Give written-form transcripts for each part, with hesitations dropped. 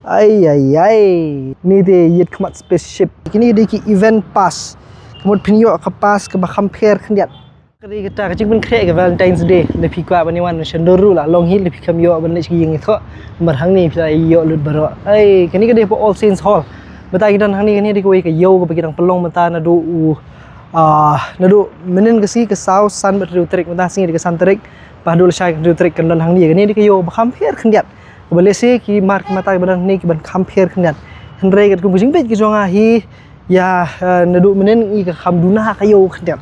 Ay. Ni dia yet kemat spaceship. Kini dia ki event pass. Kemudian pinyo ke pass ke compare kendiat. Kali kita kecing pun create ke Valentine's Day. Lebih kuat bani wan shendoru lah long hit lebih kamyo bani segi yang itu. Marhang ni pila yo lut baro. Ay kini ke dia po All Saints Hall. Beta kita hang ni dia ko ke yo ke bagi dang pelong mata nadu nadu menen ke si ke south sun betu trik mata sing di ke santerik. Pahadul syai ke trik kan hang ni ke dia yo compare kendiat. Boleh sih ki mark mata badan ni ki ban compare kendiat. Henry kat ku jing bet ki jonga hi ya nadu menen i ke khamduna kayo kendiat.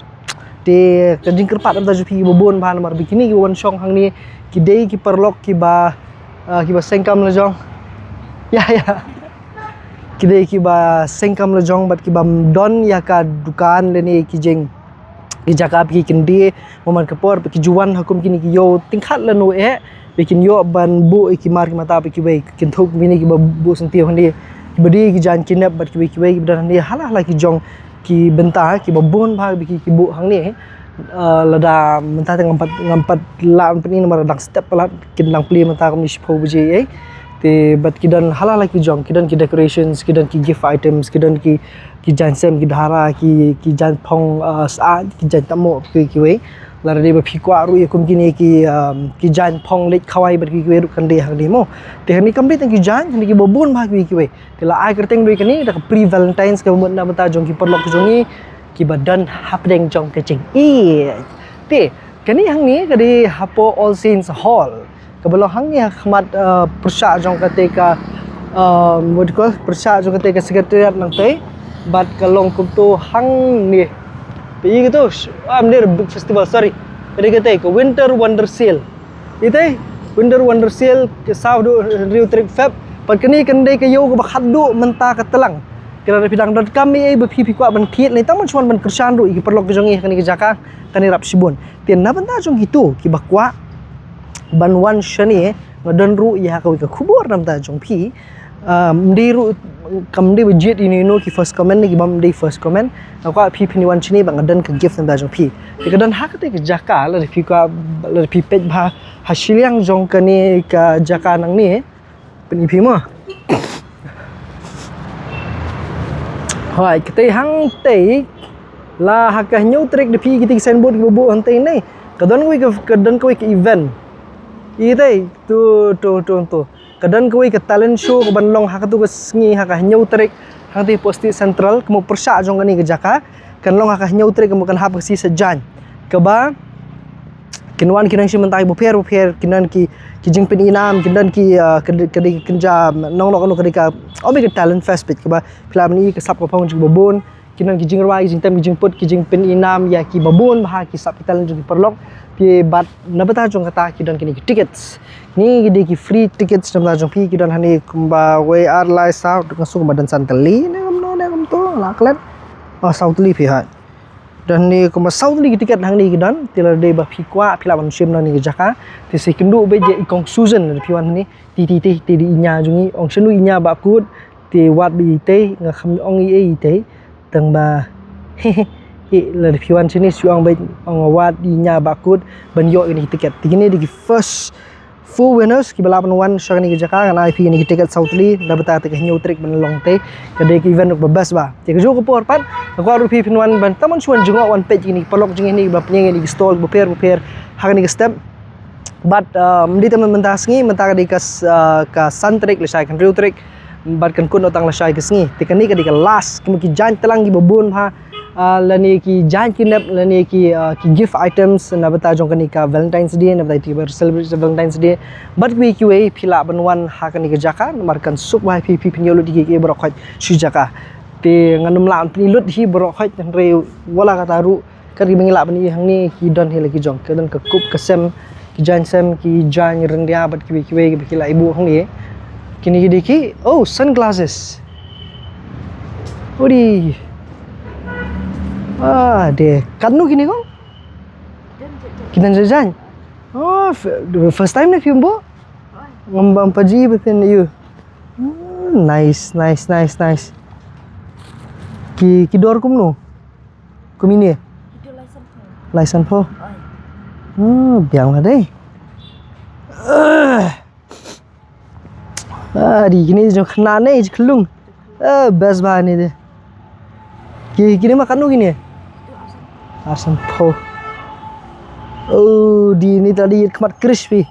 Te kajing kerpat am taju pi bobon bahan mar bikini ki wan shong hang ni ki dei ki perlok ki ba sengkam la jong. Ya. Ki dei ki ba sengkam la jong bat ki bam don ya ka dukan le ni ki jing ki jaka pi kendi moman kapor ki juan hukum kini ki yo tingkat la no bikin yo ban bu ki mar ki mata ki bai kin thuk bini ki bu senti handi ki badi ki jan kinap bat ki bai ki dan handi halah ki jong ki benta ki babon bha ki bu hang ni lada mentah ngampat la pening nomor dang step pelat kin dang pli mentah kom shpo buje te bat ki dan halah ki jong ki dan ki decorations ki dan ki gift items ki dan ki jan sem ki dhara ki jan phong sa ki jan tamo ki wei lara de bhi kwa ru yakum kini ki jan phong lek khawai ber ki ru kan de hang de mo te hani complete ki jan hani ki bobon bha ki we te la ai kerteng doi kani da pre valentines ka mun na mata jong ki perlok jongi ki badan hapdeng jong ke ching te kani hang ni ka di hapo All Saints Hall ka belo hang ni khmat persya jong ka te ka what call persya jong ka te ka secretariat nang te bat kalong kum tu hang ni Pergi gitu, ambil big festival, sorry. Pergi kata ke Winter Wonder Sale. Itu Winter Wonder Sale ke South Rio Trip Feb. Perkini kendai ke yo ke bakhadu mentah ke telang. Kira pidang dot kami berpi kuat ban kiat ni taman cuman ban kersan ru ki perlok ke jongi kani ke jaka kani rap sibun. Tian na benta jong gitu ki bakwa ban wan shani ngadon ru ya ka kubur nam ta jong pi. Mdiru kamdi budget ini no ki first comment ni ki bam day first comment aku pi ni wan chini bang dan ke gift nda jong pi ke dan hak te ke jaka la pi ka la pi pet bha hasilyang jong kani ka jaka nang ni pen pi mo hoi kete hang te la hak nyu trek de pi ki signboard ki bobo hante ni ka dan ko ke event ite tu kadang kau ke talent show ke banlong hak tu ke sengi hak nyau trek hang ti posti central kemu persa jong kani ke jaka kan long hak nyau trek kemu kan hap ke si sejan ke ba kinwan kinang si mentai boper kinan ki jing pen inam kinan ki ke kenja nong lo ke ka obe ke talent fest pit ke ba film ni ke sap ko pang jing bobon kinan ki jing rai jing tem ki jing put ki jing pen inam ya ki babon bah ki sap talent jing perlok pi bat nabata jong kata ki dan kini tickets ni gede ki free tickets nabata jong pi ki dan hani kumba we are lai south dengan sung badan santali ne kam to la klet southly pi hat dan ni kumba southly ticket hang ni ki dan tila de ba pi kwa pila ban sim na ni jaka ti se kendu be je ikong susan pi wan ni ti di inya jungi ong senu inya ba kut ti wat bi te nga kham ong i te tang ba le piwan sini suang baik wat di nya bakut banyo ini tiket tigini di first full winners ki balapan wan shang ni jaka kan IP ni tiket southly dapat ta ke new trick ban long te ke de event ok bebas ba te ke jo ko por pan ko ru pi pinwan ban taman suan jungo wan page ini pelok jing ini ba penyeng ni stall boper hang ni step but di teman mentas ngi mentaka di ka santrick le sai kan real trick bat kan kun otang le sai ke sngi te kan ni ke di last ki jan telang gi bobon ha lani ki jan kinap lani ki gift items na bata jong kani ka Valentine's Day na bata ti celebrate Valentine's Day but we QA pila banwan ha kani ke jaka markan suk wai pi pinyolo di ke bro khaj su jaka te nganum la pilut hi bro khaj re wala kata ru kari mengila bani hang ni ki don he lagi jong ke don ke kup kesem ki jan sem ki jan rendia bat ki QA ki la ibu hang ni kini ki oh sunglasses odi deh. Kanu gini kong? Kita jajan. Oh, first time na film bo? Ngambang paji bepin you. Nice. Ki dor kum no? Kum ini? Itu license. License po? Biang lah deh. Di gini jom kena ni je kelung. Best bah ni dia. Gini makan tu gini. Asam po. Oh, di ni tadi kemat crispy.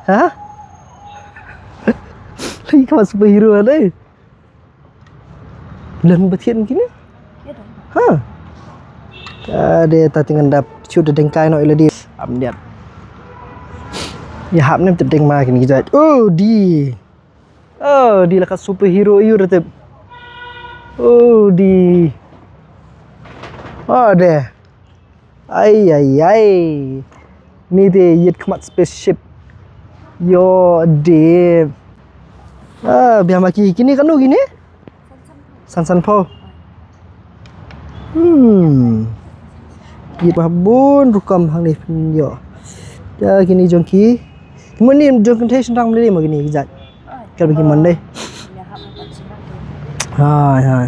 Ha? Lagi kemat superhero ada. Bulan bertian gini? Ha? Ada tak tinggal dap shoot the dengkai no iladi. Am dia. Ya hap ni terdeng ma gini kita. Oh, di lah kat superhero you dah. Oh, di. Ada. Ai. Ni dia yet kemat spaceship. Yo, de. Biar maki gini kan lu gini? San po. Yet babun rukam hang ni yo. Dah gini jongki. Kemudian jong contation rang ni ma gini kijat. Kan bagi mandai. Ha.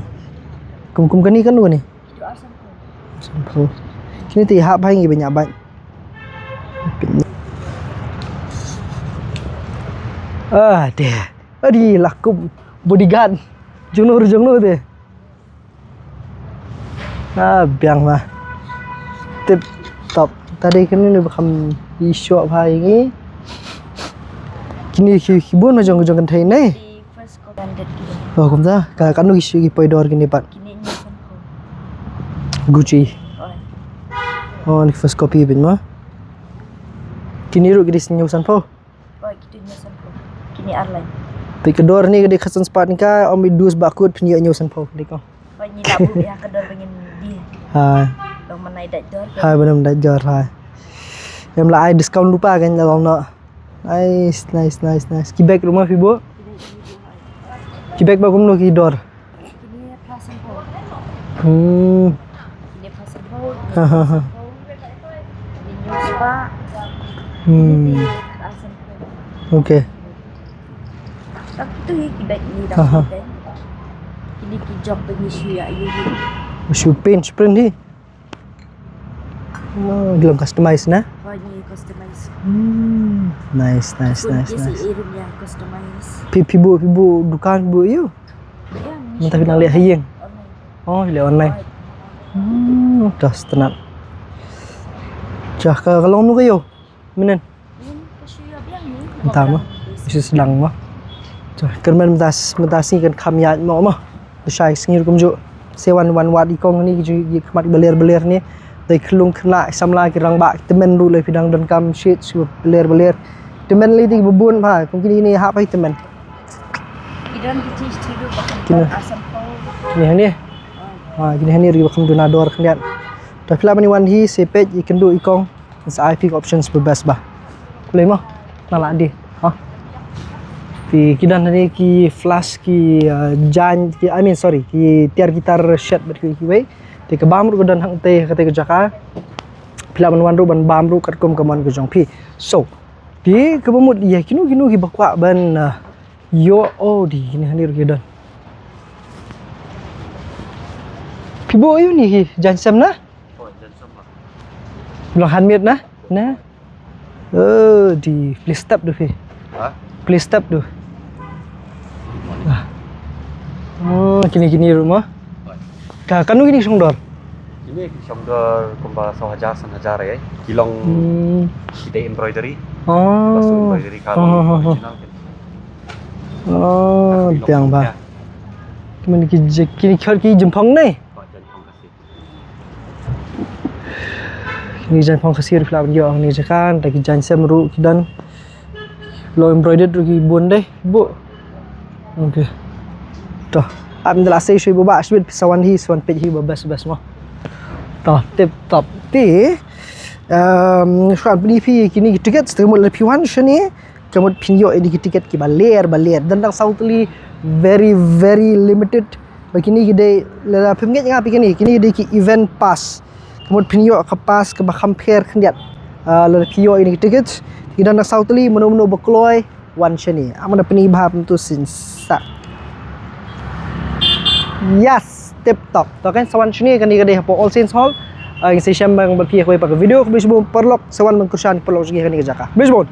Kum kan ni kan lu ni. Asam po. Kini ti hap hai ngi banyak bat. Deh. Adi laku bodyguard. Jong nur deh. Biang mah. Tip top. Tadi kan ni bakam isu apa hai ngi. Kini kibun ma jong kan thai nei. Oh, kum ta. Kan nu isu gi poidor gini pat. Gucci. Oh, ni first copy bin mah. Kini ru gidi senyusan po. Kita nyusan po. Kini airline. Tapi kedor ni gede khasan sepat ni ka om dus bakut punya nyusan po dik ko. Ni labu ya kedor pengen dia. Ha. Dong menai dak jor. Ha benar dak jor ha. Yang lah ai discount lupa kan dalam nak. Nice. Kibek rumah Fibo. Kibek bagum no kidor. Kini perasan po. Kini perasan po. Ha. Pak. Okay. Tapi tu kita ni dah. Ini kijak pergi suya ini. Shopping ni. Oh, dalam customize na? Ini customize. Nice. Ini yang customize. Pibu dukan bu you. Ya. Tapi nak lihat hayang. Oh, lihat online. Dah tenang. Cah kalau nu kayo. Menen. Entah mah. Mesti sedang mah. Cah kerman mentasi kan kamiat mau mah. Syai sengir kumju. Sewan wat ikong ni ji kemat beler ni. Dai kelung kena samla kirang bak temen du le pidang dan kam shit su beler. Temen li ti bubun pa. Mungkin ini hap ai temen. Idan ditis tidu bakam asam po. Ni. Gini ni ri bakam donador kalian. Dah pula ni wan hi sepet ikan du ikong. It's IP options berbest bah. Boleh mah? Nalak di. Ki kidan ni ki flash ki jan ki ki tiar gitar shed berki wei. Ti ke bamru godan hang te kate ke jaka. Pila wan ru ban bamru kat kum kaman ke jong pi. So, di ke bamut ya kinu ki bakwa ban yo di ni hanir gidan. Pibo you ni ki jan sam na? Belum handmade nah. Di play step tu fi. Play step tu. Kini rumah. Kan nu kini songdor. Ini songdor kumba 1,000 ya. Kilong kita embroidery. Basuh embroidery kalau original. Biang ba. Kini jempong ni. Ni jan pang kasir pula dia ni jekan lagi jan semru kidan lo embroidered rugi bon deh bu. Okey. Dah. Alhamdulillah saya shui baba shbit sawan page hi babas mah. Dah tip top. Ti shwan beli pi kini tiket setengah le pi1 shani kamut pinyo ini tiket ki baler dan dang sautli very limited. Begini gede la pemget ngapi kini gede ki event pass. Kemudian pinyo kapas ke compare kendiat lalu pinyo ini tiket tidak nak sautli menu berkeluar one shani amana penibah tu sinsa yes tip top kan sawan shani kan dia po all saints hall ang session bang berpihak pakai video ke bisbon perlok sawan mengkursan perlok segi kan ke jaka bisbon